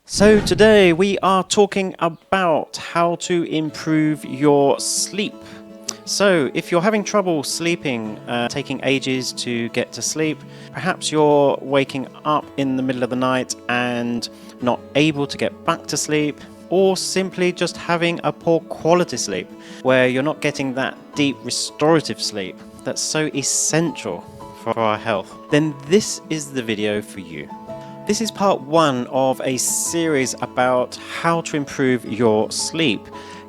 So today we are talking about how to improve your sleep. So if you're having trouble sleeping, taking ages to get to sleep, perhaps you're waking up in the middle of the night and not able to get back to sleep, or simply just having a poor quality sleep where you're not getting that deep restorative sleep that's so essential for our health, then this is the video for you. This is part one of a series about how to improve your sleep,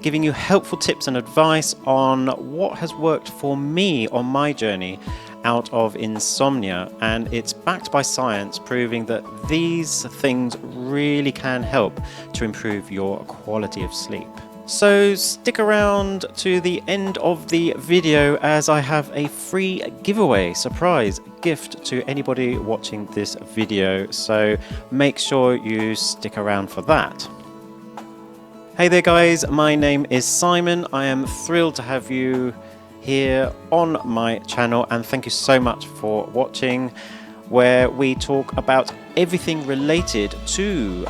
giving you helpful tips and advice on what has worked for me on my journey out of insomnia. And it's backed by science, proving that these things really can help to improve your quality of sleep. So stick around to the end of the video as I have a free giveaway surprise gift to anybody watching this video, so make sure you stick around for that. Hey there guys, my name is Simon. I am thrilled to have you here on my channel, and thank you so much for watching, where we talk about everything related to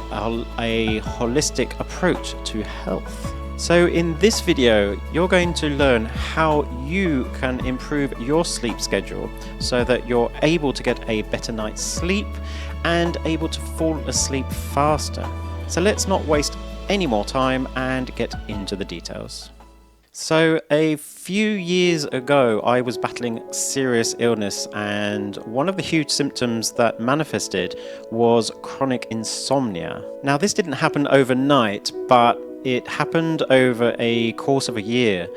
a holistic approach to health. So in this video, you're going to learn how you can improve your sleep schedule so that you're able to get a better night's sleep and able to fall asleep faster. So let's not waste any more time and get into the details. So a few years ago, I was battling serious illness, and one of the huge symptoms that manifested was chronic insomnia. Now, this didn't happen overnight, but it happened over a course of a year,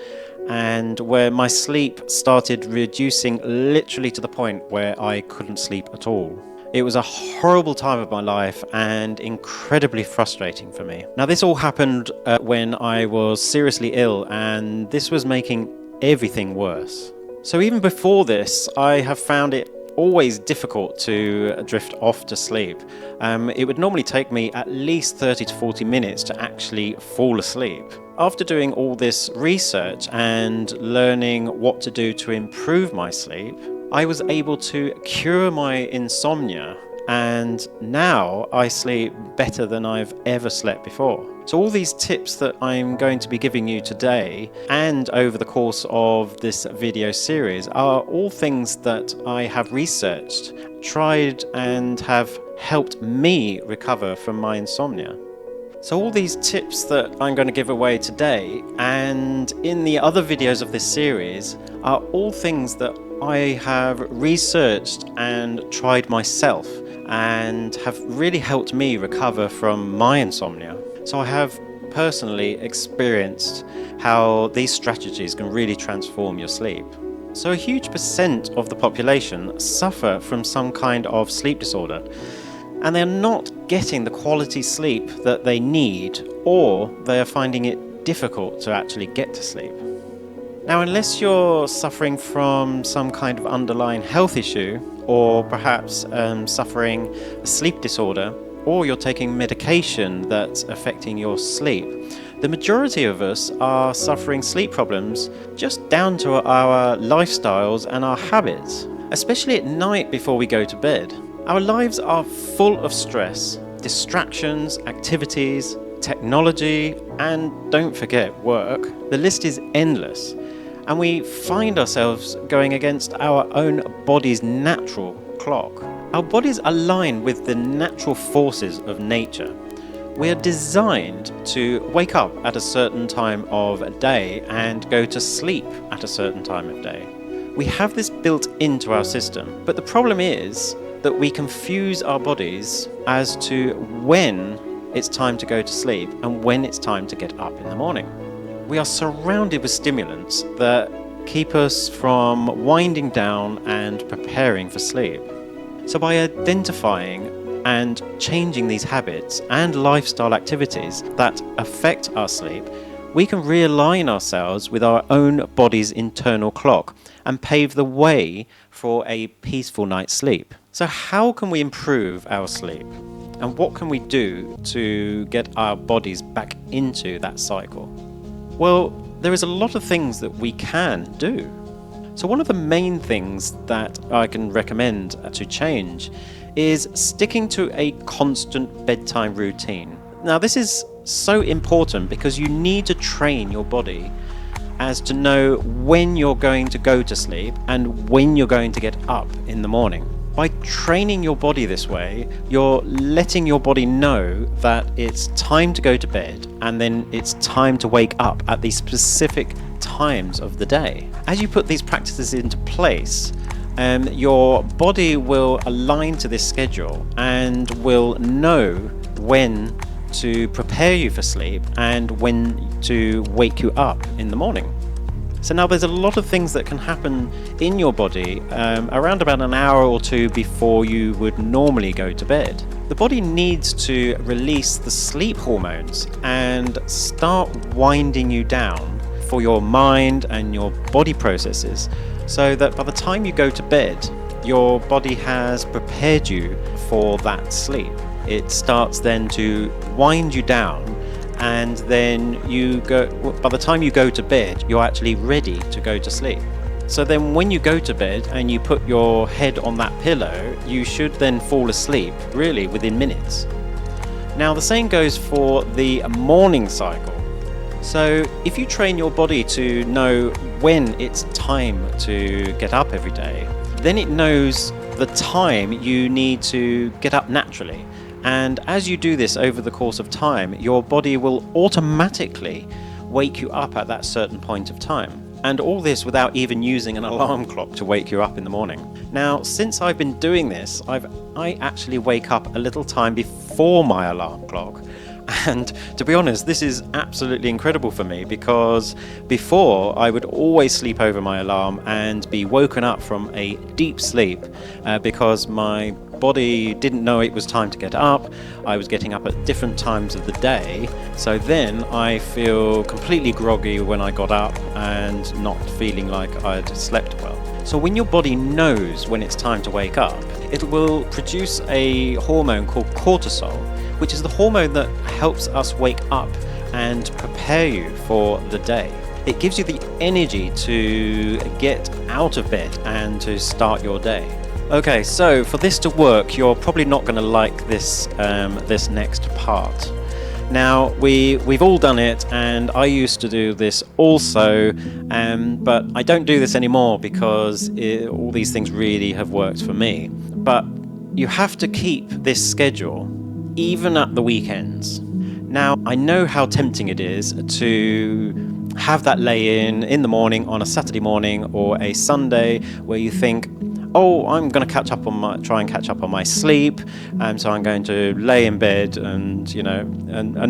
and where my sleep started reducing literally to the point where I couldn't sleep at all. It was a horrible time of my life and incredibly frustrating for me. Now, this all happened when I was seriously ill, and this was making everything worse. So even before this, I have found it always difficult to drift off to sleep. It would normally take me at least 30 to 40 minutes to actually fall asleep. After doing all this research and learning what to do to improve my sleep, I was able to cure my insomnia, and now I sleep better than I've ever slept before. So all these tips that I'm going to be giving you today and over the course of this video series are all things that I have researched, tried, and have helped me recover from my insomnia. So all these tips that I'm going to give away today and in the other videos of this series are all things that I have researched and tried myself and have really helped me recover from my insomnia. So I have personally experienced how these strategies can really transform your sleep. So a huge percent of the population suffer from some kind of sleep disorder, and they're not getting the quality sleep that they need, or they are finding it difficult to actually get to sleep. Now, unless you're suffering from some kind of underlying health issue, or perhaps suffering a sleep disorder, or you're taking medication that's affecting your sleep, the majority of us are suffering sleep problems just down to our lifestyles and our habits, especially at night before we go to bed. Our lives are full of stress, distractions, activities, technology, and don't forget work. The list is endless, and we find ourselves going against our own body's natural clock. Our bodies align with the natural forces of nature. We are designed to wake up at a certain time of day and go to sleep at a certain time of day. We have this built into our system, but the problem is that we confuse our bodies as to when it's time to go to sleep and when it's time to get up in the morning. We are surrounded with stimulants that keep us from winding down and preparing for sleep. So by identifying and changing these habits and lifestyle activities that affect our sleep, we can realign ourselves with our own body's internal clock and pave the way for a peaceful night's sleep. So how can we improve our sleep? And what can we do to get our bodies back into that cycle? Well, there is a lot of things that we can do. So one of the main things that I can recommend to change is sticking to a constant bedtime routine. Now, this is so important because you need to train your body as to know when you're going to go to sleep and when you're going to get up in the morning. By training your body this way, you're letting your body know that it's time to go to bed and then it's time to wake up at these specific times of the day. As you put these practices into place, your body will align to this schedule and will know when to prepare you for sleep and when to wake you up in the morning. So now there's a lot of things that can happen in your body around about an hour or two before you would normally go to bed. The body needs to release the sleep hormones and start winding you down for your mind and your body processes, so that by the time you go to bed, your body has prepared you for that sleep. It starts then to wind you down, and then by the time you go to bed, you're actually ready to go to sleep. So then when you go to bed and you put your head on that pillow, you should then fall asleep really within minutes. Now the same goes for the morning cycle. So if you train your body to know when it's time to get up every day, then it knows the time you need to get up naturally. And as you do this over the course of time, your body will automatically wake you up at that certain point of time. And all this without even using an alarm clock to wake you up in the morning. Now, since I've been doing this, I actually wake up a little time before my alarm clock. And to be honest, this is absolutely incredible for me, because before I would always sleep over my alarm and be woken up from a deep sleep because my body didn't know it was time to get up. I was getting up at different times of the day, so then I feel completely groggy when I got up and not feeling like I'd slept well. So when your body knows when it's time to wake up, it will produce a hormone called cortisol, which is the hormone that helps us wake up and prepare you for the day. It gives you the energy to get out of bed and to start your day. Okay, so for this to work, you're probably not going to like this this next part. Now, we've all done it, and I used to do this also, but I don't do this anymore because all these things really have worked for me. But you have to keep this schedule even at the weekends. Now, I know how tempting it is to have that lay-in the morning on a Saturday morning or a Sunday where you think, oh, I'm going to try and catch up on my sleep, so I'm going to lay in bed and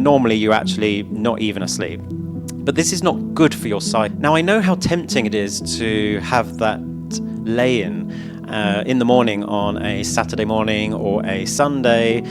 normally you're actually not even asleep. But this is not good for your psyche. Now, I know how tempting it is to have that lay-in the morning on a Saturday morning or a Sunday.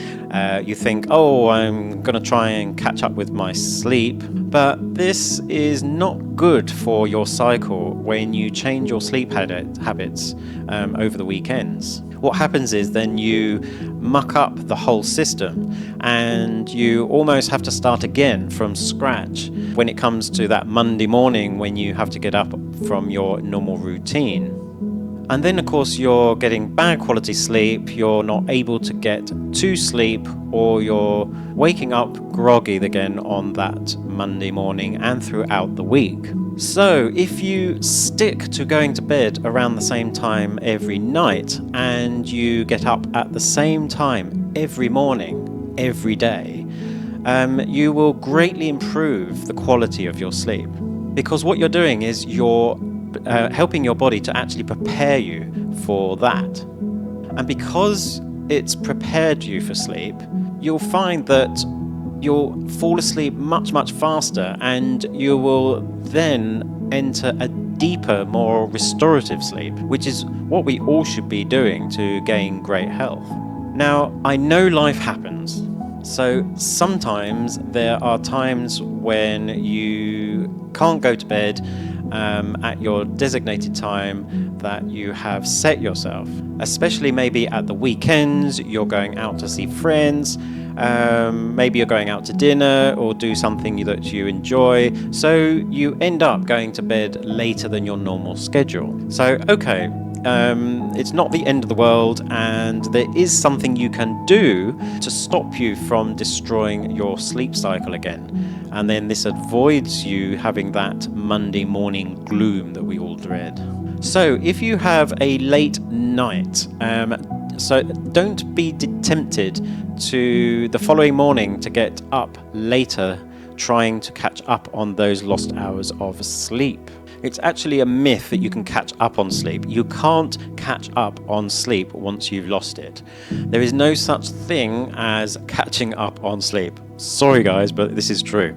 You think, oh, I'm going to try and catch up with my sleep. But this is not good for your cycle when you change your sleep habits over the weekends. What happens is then you muck up the whole system and you almost have to start again from scratch when it comes to that Monday morning when you have to get up from your normal routine. And then, of course, you're getting bad quality sleep, you're not able to get to sleep, or you're waking up groggy again on that Monday morning and throughout the week. So if you stick to going to bed around the same time every night and you get up at the same time every morning, every day, you will greatly improve the quality of your sleep. Because what you're doing is you're helping your body to actually prepare you for that. And because it's prepared you for sleep, you'll find that you'll fall asleep much, much faster, and you will then enter a deeper, more restorative sleep, which is what we all should be doing to gain great health. Now, I know life happens. So sometimes there are times when you can't go to bed at your designated time that you have set yourself, especially maybe at the weekends. You're going out to see friends, maybe you're going out to dinner or do something that you enjoy, so you end up going to bed later than your normal schedule. So okay, It's not the end of the world, and there is something you can do to stop you from destroying your sleep cycle again. And then this avoids you having that Monday morning gloom that we all dread. So if you have a late night, so don't be tempted to the following morning to get up later trying to catch up on those lost hours of sleep. It's actually a myth that you can catch up on sleep. You can't catch up on sleep once you've lost it. There is no such thing as catching up on sleep. Sorry guys, but this is true.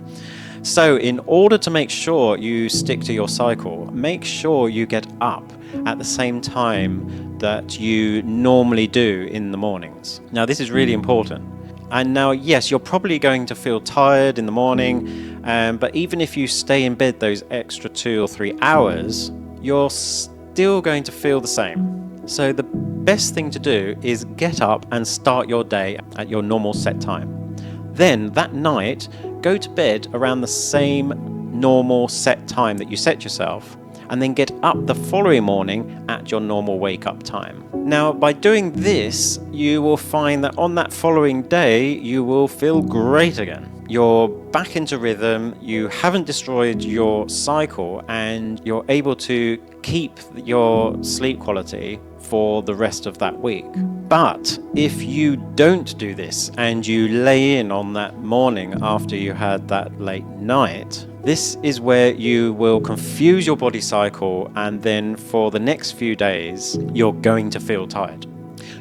So in order to make sure you stick to your cycle, make sure you get up at the same time that you normally do in the mornings. Now this is really important. And now, yes, you're probably going to feel tired in the morning, but even if you stay in bed those extra 2 or 3 hours, you're still going to feel the same. So the best thing to do is get up and start your day at your normal set time. Then that night, go to bed around the same normal set time that you set yourself, and then get up the following morning at your normal wake up time. Now, by doing this, you will find that on that following day, you will feel great again. You're back into rhythm, you haven't destroyed your cycle, and you're able to keep your sleep quality for the rest of that week. But if you don't do this and you lay in on that morning after you had that late night, this is where you will confuse your body cycle, and then for the next few days, you're going to feel tired.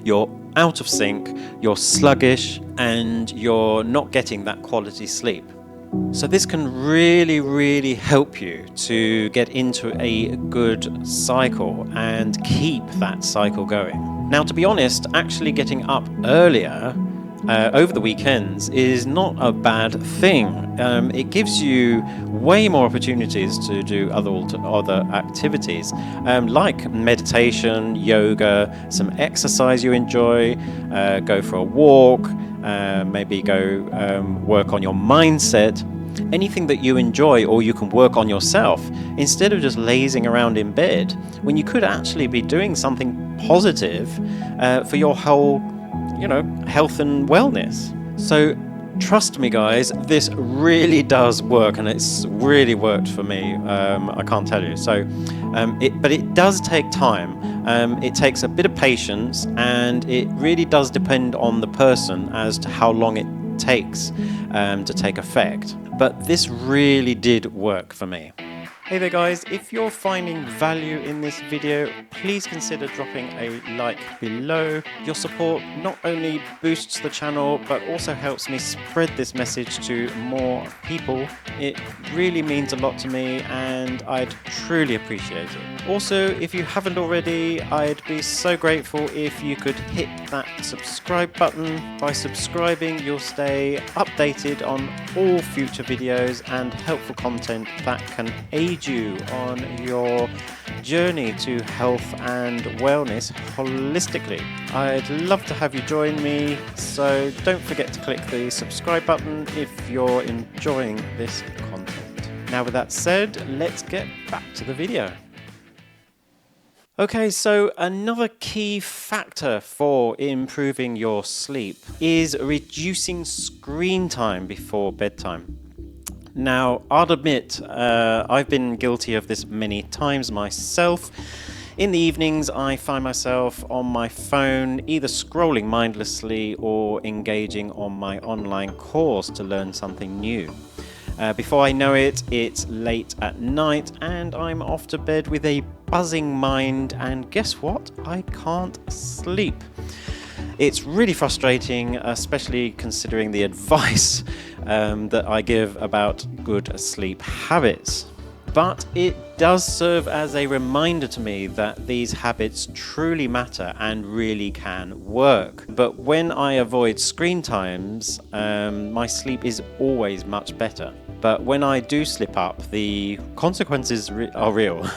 You're out of sync, you're sluggish, and you're not getting that quality sleep. So this can really help you to get into a good cycle and keep that cycle going. Now, to be honest, actually getting up earlier over the weekends is not a bad thing. It gives you way more opportunities to do other activities, like meditation, yoga, some exercise you enjoy, go for a walk, maybe go work on your mindset. Anything that you enjoy or you can work on yourself instead of just lazing around in bed, when you could actually be doing something positive for your whole health and wellness. So trust me guys, this really does work, and it's really worked for me. I can't tell you. So but it does take time. It takes a bit of patience, and it really does depend on the person as to how long it takes to take effect. But this really did work for me. Hey there guys, if you're finding value in this video, please consider dropping a like below. Your support not only boosts the channel, but also helps me spread this message to more people. It really means a lot to me, and I'd truly appreciate it. Also, if you haven't already, I'd be so grateful if you could hit that subscribe button. By subscribing, you'll stay updated on all future videos and helpful content that can aid you on your journey to health and wellness holistically. I'd love to have you join me, so don't forget to click the subscribe button if you're enjoying this content. Now with that said, let's get back to the video. Okay, so another key factor for improving your sleep is reducing screen time before bedtime. Now, I'll admit, I've been guilty of this many times myself. In the evenings, I find myself on my phone, either scrolling mindlessly or engaging on my online course to learn something new. Before I know it, it's late at night and I'm off to bed with a buzzing mind, and guess what? I can't sleep. It's really frustrating, especially considering the advice that I give about good sleep habits. But it does serve as a reminder to me that these habits truly matter and really can work. But when I avoid screen times, my sleep is always much better. But when I do slip up, the consequences are real.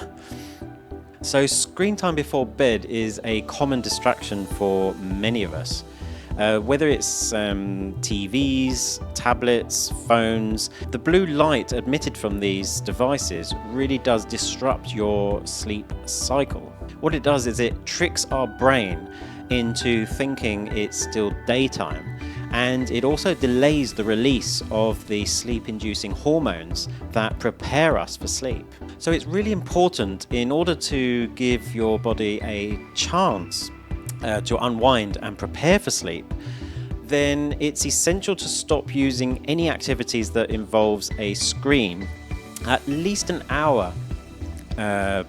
So screen time before bed is a common distraction for many of us. Whether it's TVs, tablets, phones, the blue light emitted from these devices really does disrupt your sleep cycle. What it does is it tricks our brain into thinking it's still daytime, and it also delays the release of the sleep-inducing hormones that prepare us for sleep. So it's really important, in order to give your body a chance to unwind and prepare for sleep, then it's essential to stop using any activities that involves a screen at least an hour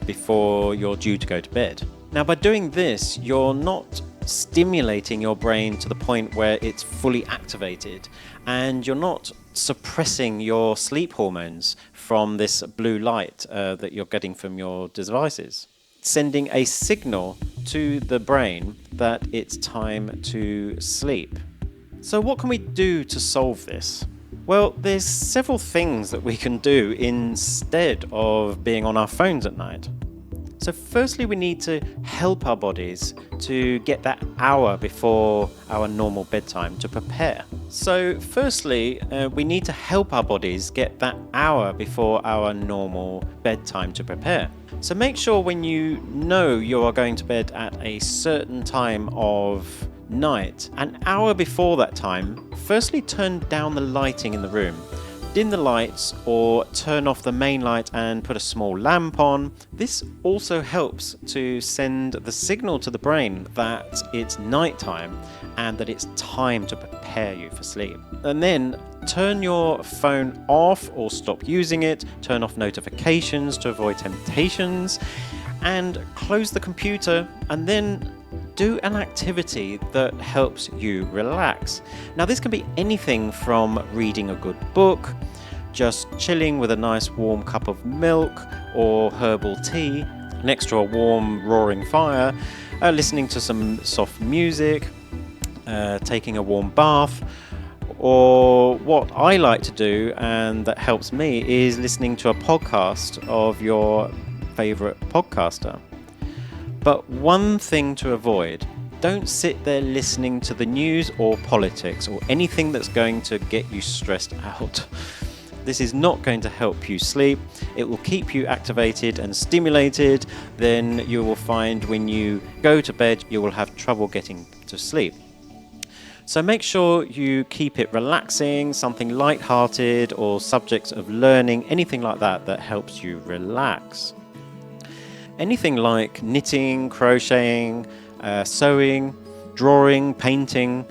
before you're due to go to bed. Now, by doing this, you're not stimulating your brain to the point where it's fully activated, and you're not suppressing your sleep hormones from this blue light that you're getting from your devices, sending a signal to the brain that it's time to sleep. So what can we do to solve this? Well, there's several things that we can do instead of being on our phones at night. So firstly, we need to help our bodies to get that hour before our normal bedtime to prepare. So firstly, we need to help our bodies get that hour before our normal bedtime to prepare. So make sure when you know you are going to bed at a certain time of night, an hour before that time, firstly turn down the lighting in the room. Dim the lights or turn off the main light and put a small lamp on. This also helps to send the signal to the brain that it's nighttime and that it's time to prepare you for sleep. And then turn your phone off or stop using it, turn off notifications to avoid temptations, and close the computer, and then do an activity that helps you relax. Now, this can be anything from reading a good book, just chilling with a nice warm cup of milk or herbal tea next to a warm roaring fire, listening to some soft music, taking a warm bath, or what I like to do and that helps me is listening to a podcast of your favorite podcaster. But one thing to avoid: don't sit there listening to the news or politics or anything that's going to get you stressed out. This is not going to help you sleep. It will keep you activated and stimulated. Then you will find when you go to bed, you will have trouble getting to sleep. So make sure you keep it relaxing, something light-hearted or subjects of learning, anything like that that helps you relax. Anything like knitting, crocheting, sewing, drawing, painting,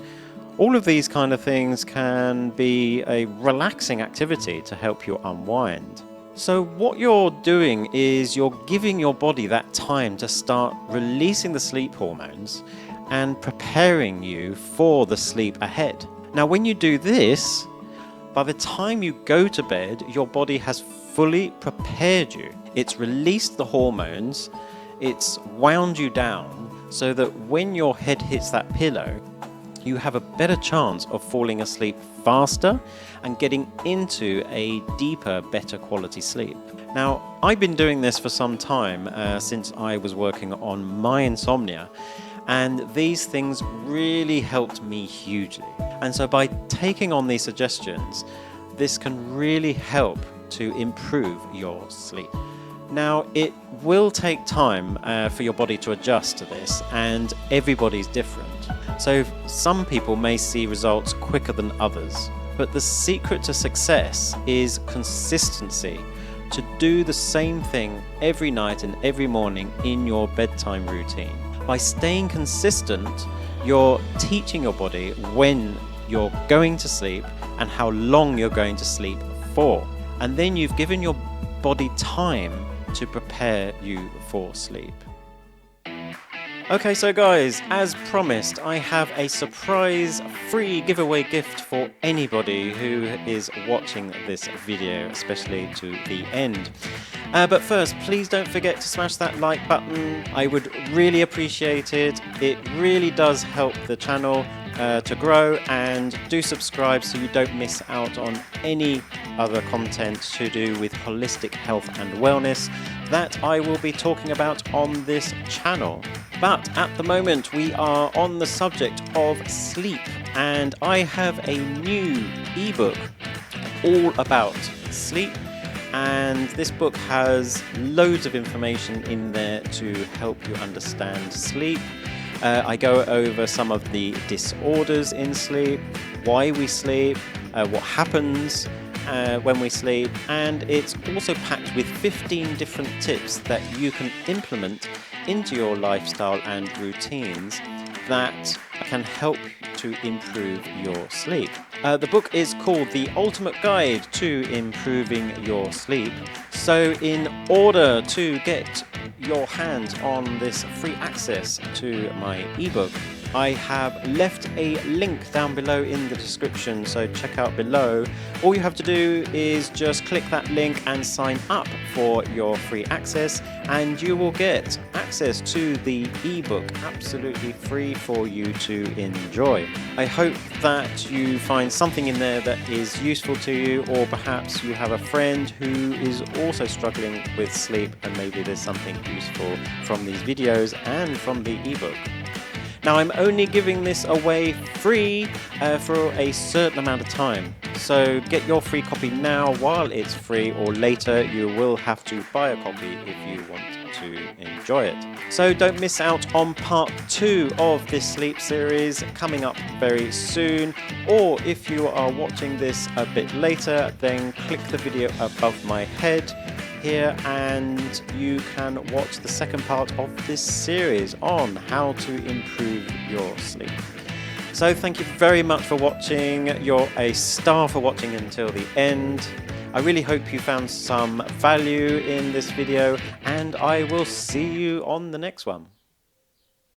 all of these kind of things can be a relaxing activity to help you unwind. So what you're doing is you're giving your body that time to start releasing the sleep hormones and preparing you for the sleep ahead. Now, when you do this, by the time you go to bed, your body has fully prepared you. It's released the hormones, it's wound you down so that when your head hits that pillow, you have a better chance of falling asleep faster and getting into a deeper, better quality sleep. Now, I've been doing this for some time, since I was working on my insomnia, and these things really helped me hugely. And so by taking on these suggestions, this can really help to improve your sleep. Now, it will take time for your body to adjust to this, and everybody's different. So some people may see results quicker than others, but the secret to success is consistency. To do the same thing every night and every morning in your bedtime routine. By staying consistent, you're teaching your body when you're going to sleep and how long you're going to sleep for. And then you've given your body time to prepare you for sleep. Okay, so guys, as promised, I have a surprise free giveaway gift for anybody who is watching this video, especially to the end. But first, please don't forget to smash that like button. I would really appreciate it. It really does help the channel. to grow, and do subscribe so you don't miss out on any other content to do with holistic health and wellness that I will be talking about on this channel. But at the moment we are on the subject of sleep, and I have a new ebook all about sleep, and this book has loads of information in there to help you understand sleep. I go over some of the disorders in sleep, why we sleep, what happens when we sleep, and it's also packed with 15 different tips that you can implement into your lifestyle and routines that can help to improve your sleep. The book is called The Ultimate Guide to Improving Your Sleep. So in order to get your hands on this free access to my ebook, I have left a link down below in the description, so check out below. All you have to do is just click that link and sign up for your free access, and you will get access to the ebook absolutely free for you to enjoy. I hope that you find something in there that is useful to you, or perhaps you have a friend who is also struggling with sleep and maybe there's something useful from these videos and from the ebook. Now, I'm only giving this away free for a certain amount of time, so get your free copy now while it's free, or later you will have to buy a copy if you want to enjoy it. So don't miss out on part 2 of this sleep series coming up very soon, or if you are watching this a bit later, then click the video above my head here and you can watch the second part of this series on how to improve your sleep. So thank you very much for watching. You're a star for watching until the end. I really hope you found some value in this video, and I will see you on the next one.